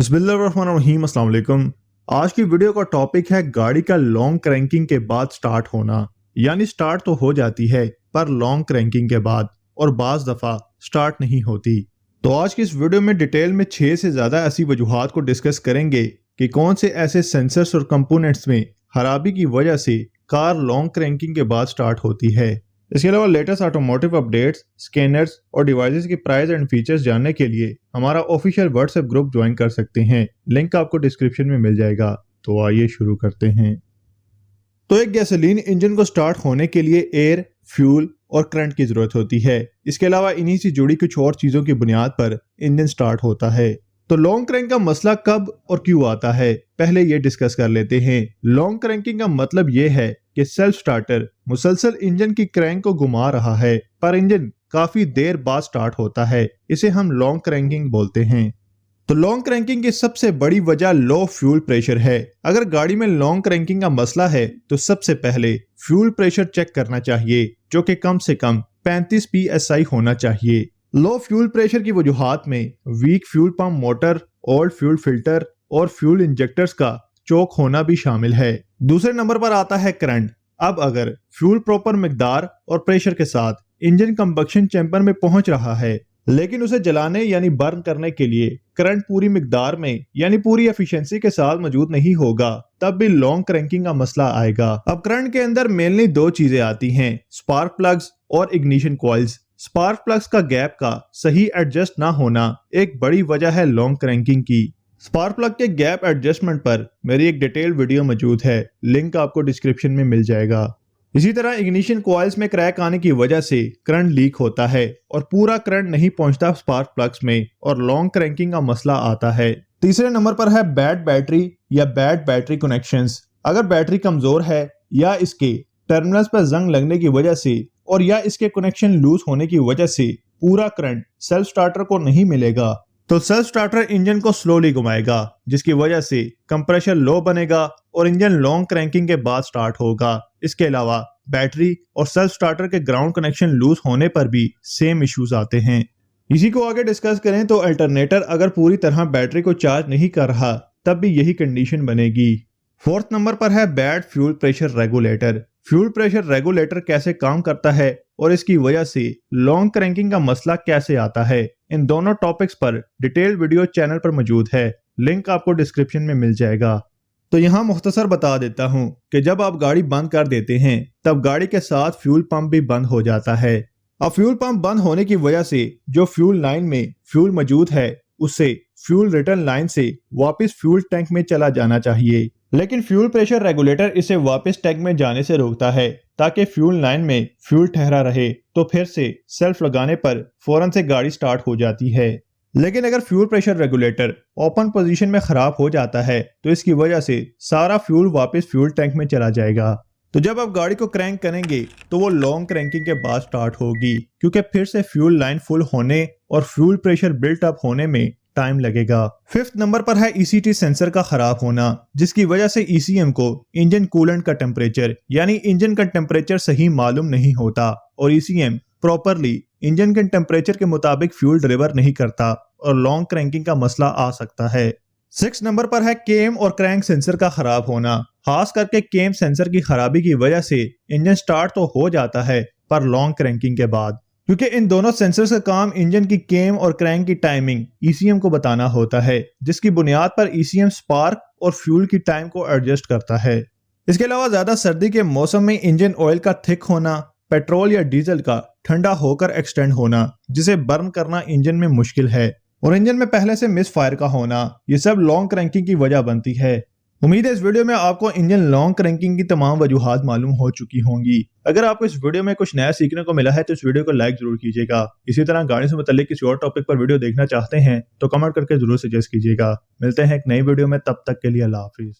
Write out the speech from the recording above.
बिस्मिल्लाहिर्रहमानिर्रहीम, अस्सलाम वालेकुम। आज की वीडियो का टॉपिक है गाड़ी का लॉन्ग क्रैंकिंग के बाद स्टार्ट होना। यानी स्टार्ट तो हो जाती है पर लॉन्ग क्रैंकिंग के बाद, और बाज दफ़ा स्टार्ट नहीं होती। तो आज की इस वीडियो में डिटेल में 6 से ज़्यादा ऐसी वजूहात को डिस्कस करेंगे कि कौन से ऐसे सेंसर्स और कंपोनेंट्स में खराबी की वजह से कार लॉन्ग क्रैंकिंग के बाद स्टार्ट होती है। इसके अलावा लेटेस्ट ऑटोमोटिव अपडेट्स, स्कैनर्स और डिवाइसेस की प्राइस एंड फीचर्स जानने के लिए हमारा ऑफिशियल व्हाट्सएप ग्रुप ज्वाइन कर सकते हैं। लिंक आपको डिस्क्रिप्शन में मिल जाएगा। तो आइए शुरू करते हैं। तो एक गैसोलीन इंजन को स्टार्ट होने के लिए एयर, फ्यूल और करंट की जरूरत होती है। इसके अलावा इन्हीं से जुड़ी कुछ और चीजों की बुनियाद पर इंजन स्टार्ट होता है। तो लॉन्ग क्रैंक का मसला कब और क्यों आता है, पहले ये डिस्कस कर लेते हैं। लॉन्ग क्रैंकिंग का मतलब ये है कि सेल्फ स्टार्टर मुसलसल इंजन की क्रैंक को घुमा रहा है पर इंजन काफी देर बाद स्टार्ट होता है। इसे हम लॉन्ग क्रैंकिंग बोलते हैं। तो लॉन्ग क्रैंकिंग की सबसे बड़ी वजह लो फ्यूल प्रेशर है। अगर गाड़ी में लॉन्ग क्रैंकिंग का मसला है तो सबसे पहले फ्यूल प्रेशर चेक करना चाहिए, जो कि कम से कम 35 psi होना चाहिए। लो फ्यूल प्रेशर की वजूहात में weak fuel pump motor, old fuel filter और फ्यूल इंजेक्टर्स का चोक होना भी शामिल है। दूसरे नंबर पर आता है करंट। अब अगर फ्यूल प्रॉपर मिकदार और प्रेशर के साथ इंजन कंबक्शन चैम्बर में पहुंच रहा है, लेकिन उसे जलाने यानी बर्न करने के लिए करंट पूरी मिकदार में यानी पूरी एफिशिएंसी के साथ मौजूद नहीं होगा, तब भी लॉन्ग क्रैंकिंग का मसला आएगा। अब करंट के अंदर मेनली दो चीजें आती हैं, स्पार्क प्लग्स और इग्निशन कॉइल्स। स्पार्क प्लग्स का गैप का सही एडजस्ट ना होना एक बड़ी वजह है लॉन्ग क्रैंकिंग की। स्पार्क प्लग के गैप एडजस्टमेंट पर मेरी एक डिटेल वीडियो मौजूद है, लिंक आपको डिस्क्रिप्शन में मिल जाएगा। इसी तरह इग्निशन कॉइल्स में क्रैक आने की वजह से करंट लीक होता है और पूरा करंट नहीं पहुंचता स्पार्क प्लग्स में और लॉन्ग क्रैंकिंग का मसला आता है। तीसरे नंबर पर है बैड बैटरी या बैड बैटरी कनेक्शंस। अगर बैटरी कमजोर है या इसके टर्मिनल्स पर जंग लगने की वजह से और या इसके कनेक्शन लूज होने की वजह से पूरा करंट सेल्फ स्टार्टर को नहीं मिलेगा, तो सेल्फ स्टार्टर इंजन को स्लोली घुमाएगा, जिसकी वजह से कंप्रेशर लो बनेगा और इंजन लॉन्ग क्रैंकिंग के बाद स्टार्ट होगा। इसके अलावा बैटरी और सेल्फ स्टार्टर के ग्राउंड कनेक्शन लूज होने पर भी सेम इश्यूज आते हैं। इसी को आगे डिस्कस करें तो अल्टरनेटर अगर पूरी तरह बैटरी को चार्ज नहीं कर रहा, तब भी यही कंडीशन बनेगी। फोर्थ नंबर पर है bad fuel pressure regulator. Fuel pressure regulator कैसे काम करता है और इसकी वजह से लॉन्ग क्रैंकिंग का मसला कैसे आता है, इन दोनों टॉपिक्स पर डिटेल वीडियो चैनल पर मौजूद है। लिंक आपको डिस्क्रिप्शन में मिल जाएगा। तो यहाँ मुख्तसर बता देता हूँ कि जब आप गाड़ी बंद कर देते हैं तब गाड़ी के साथ फ्यूल पंप भी बंद हो जाता है। अब फ्यूल पंप बंद होने की वजह से जो फ्यूल लाइन में फ्यूल मौजूद है उससे फ्यूल रिटर्न लाइन से वापस फ्यूल टैंक में चला जाना चाहिए, लेकिन फ्यूल प्रेशर रेगुलेटर इसे वापस टैंक में जाने से रोकता है ताकि फ्यूल लाइन में फ्यूल ठहरा रहे। तो फिर से सेल्फ लगाने पर फौरन से गाड़ी स्टार्ट हो जाती है। लेकिन अगर fuel pressure regulator open position में खराब हो जाता है तो इसकी वजह से सारा फ्यूल वापस फ्यूल टैंक में चला जाएगा। तो जब आप गाड़ी को क्रैंक करेंगे तो वो लॉन्ग क्रैंकिंग के बाद स्टार्ट होगी, क्योंकि फिर से फ्यूल लाइन फुल होने और फ्यूल प्रेशर बिल्ट अप होने में टाइम लगेगा। फिफ्थ नंबर पर है ECT सेंसर का खराब होना, जिसकी वजह से ECM को इंजन कूलेंट का टेम्परेचर यानी इंजन का टेम्परेचर सही मालूम नहीं होता और ECM प्रॉपरली इंजन के टेम्परेचर के मुताबिक फ्यूल डिलीवर नहीं करता और लॉन्ग क्रैंकिंग का मसला आ सकता है। 6 नंबर पर है केम और क्रैंक सेंसर का खराब होना। खास करके केम सेंसर की खराबी की वजह से इंजन स्टार्ट तो हो जाता है पर लॉन्ग क्रैंकिंग के बाद, क्योंकि इन दोनों सेंसर्स का काम इंजन की केम और क्रैंक की टाइमिंग ECM को बताना होता है, जिसकी बुनियाद पर ECM स्पार्क और फ्यूल की टाइम को एडजस्ट करता है। इसके अलावा ज्यादा सर्दी के मौसम में इंजन ऑयल का थिक होना, पेट्रोल या डीजल का ठंडा होकर एक्सटेंड होना, जिसे बर्न करना इंजन में मुश्किल है, और इंजन में पहले से मिस फायर का होना, ये सब लॉन्ग क्रैंकिंग की वजह बनती है। उम्मीद है इस वीडियो में आपको इंजन लॉन्ग क्रैंकिंग की तमाम वजूहात मालूम हो चुकी होंगी। अगर आपको इस वीडियो में कुछ नया सीखने को मिला है तो इस वीडियो को लाइक जरूर कीजिएगा। इसी तरह गाड़ी से मुताल्लिक किसी और टॉपिक पर वीडियो देखना चाहते हैं तो कमेंट करके जरूर सजेस्ट कीजिएगा। मिलते हैं एक नई वीडियो में, तब तक के लिए अल्लाह हाफिज।